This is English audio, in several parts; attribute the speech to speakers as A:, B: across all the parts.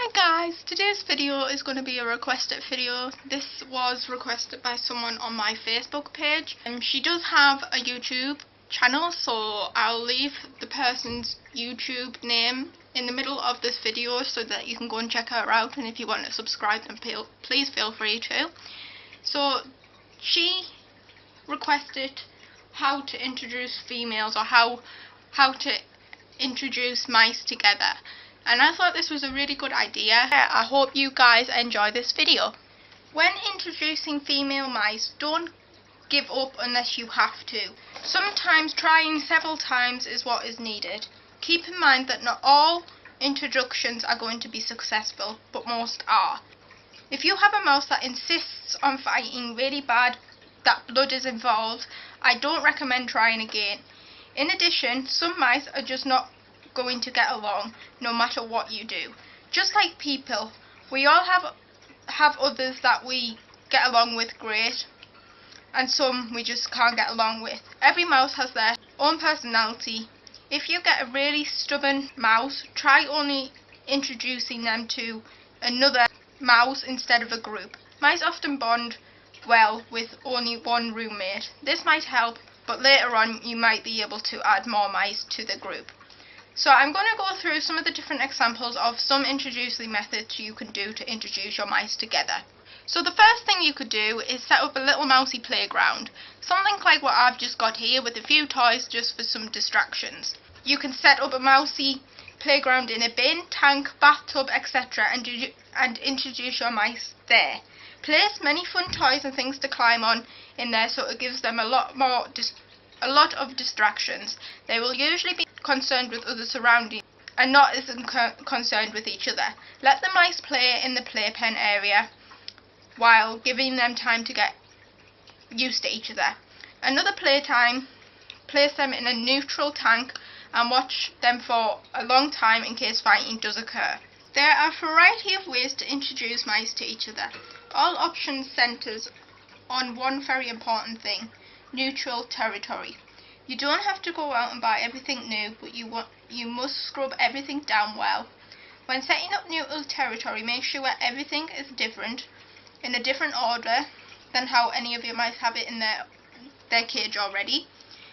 A: Hi guys, today's video is going to be a requested video. This was requested by someone on my Facebook page. She does have a YouTube channel, so I'll leave the person's YouTube name in the middle of this video so that you can go and check her out, and if you want to subscribe then please feel free to. So she requested how to introduce females, or how to introduce mice together. And I thought this was a really good idea. I hope you guys enjoy this video. When introducing female mice, don't give up unless you have to. Sometimes trying several times is what is needed. Keep in mind that not all introductions are going to be successful, but most are. If you have a mouse that insists on fighting really bad, that blood is involved, I don't recommend trying again. In addition, some mice are just not going to get along no matter what you do. Just like people, we all have others that we get along with great, and some we just can't get along with. Every mouse has their own personality. If you get a really stubborn mouse, try only introducing them to another mouse instead of a group. Mice often bond well with only one roommate. This might help, but later on you might be able to add more mice to the group. So I'm going to go through some of the different examples of some introducing methods you can do to introduce your mice together. So the first thing you could do is set up a little Mousey Playground. Something like what I've just got here, with a few toys just for some distractions. You can set up a Mousey Playground in a bin, tank, bathtub, etc. and introduce your mice there. Place many fun toys and things to climb on in there, so it gives them a lot of distractions. They will usually be concerned with other surroundings and not as concerned with each other. Let the mice play in the playpen area while giving them time to get used to each other. Another playtime, place them in a neutral tank and watch them for a long time in case fighting does occur. There are a variety of ways to introduce mice to each other. All options centers on one very important thing: neutral territory. You don't have to go out and buy everything new, but you must scrub everything down well. When setting up neutral territory, make sure everything is different, in a different order than how any of your mice have it in their cage already.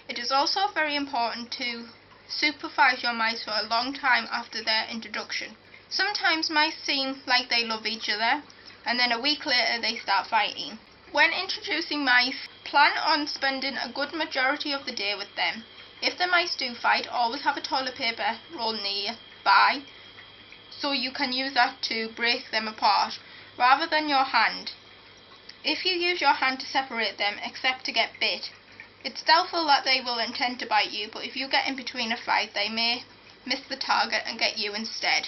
A: It is also very important to supervise your mice for a long time after their introduction. Sometimes mice seem like they love each other, and then a week later they start fighting. When introducing mice, plan on spending a good majority of the day with them. If the mice do fight, always have a toilet paper roll nearby, so you can use that to break them apart, rather than your hand. If you use your hand to separate them, except to get bit, it's doubtful that they will intend to bite you, but if you get in between a fight, they may miss the target and get you instead.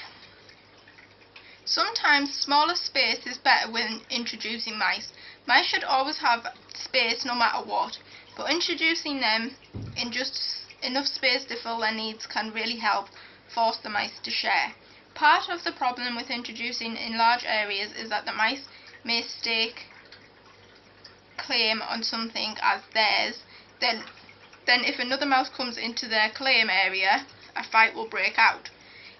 A: Sometimes smaller space is better when introducing mice. Mice should always have space no matter what, but introducing them in just enough space to fill their needs can really help force the mice to share. Part of the problem with introducing in large areas is that the mice may stake claim on something as theirs. Then if another mouse comes into their claim area, a fight will break out.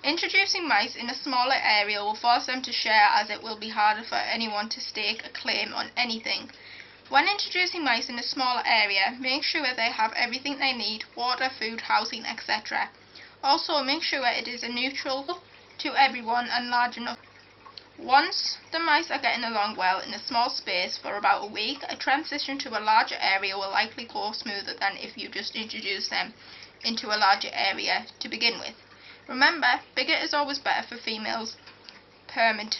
A: Introducing mice in a smaller area will force them to share, as it will be harder for anyone to stake a claim on anything. When introducing mice in a smaller area, make sure they have everything they need: water, food, housing, etc. Also, make sure it is neutral to everyone and large enough. Once the mice are getting along well in a small space for about a week, a transition to a larger area will likely go smoother than if you just introduce them into a larger area to begin with. Remember, bigger is always better for females' permanent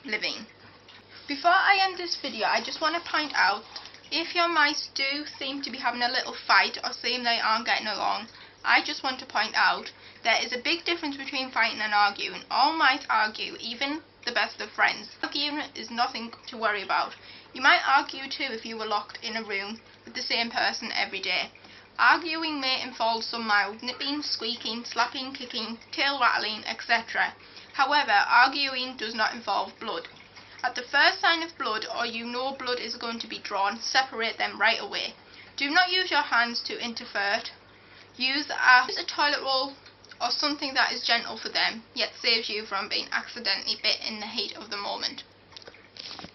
A: living. Before I end this video, I just want to point out, if your mice do seem to be having a little fight or seem they aren't getting along, I just want to point out there is a big difference between fighting and arguing. All mice argue, even the best of friends. Arguing is nothing to worry about. You might argue too if you were locked in a room with the same person every day. Arguing may involve some mild nipping, squeaking, slapping, kicking, tail rattling, etc. However, arguing does not involve blood. At the first sign of blood, or you know blood is going to be drawn, separate them right away. Do not use your hands to interfere. Use a toilet roll or something that is gentle for them, yet saves you from being accidentally bit in the heat of the moment.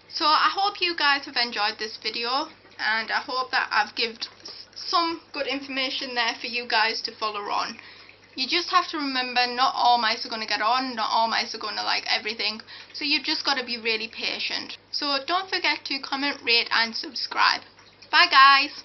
A: So I hope you guys have enjoyed this video, and I hope that I've given some good information there for you guys to follow on. You just have to remember, not all mice are going to get on, not all mice are going to like everything, so you've just got to be really patient. So don't forget to comment, rate and subscribe. Bye guys!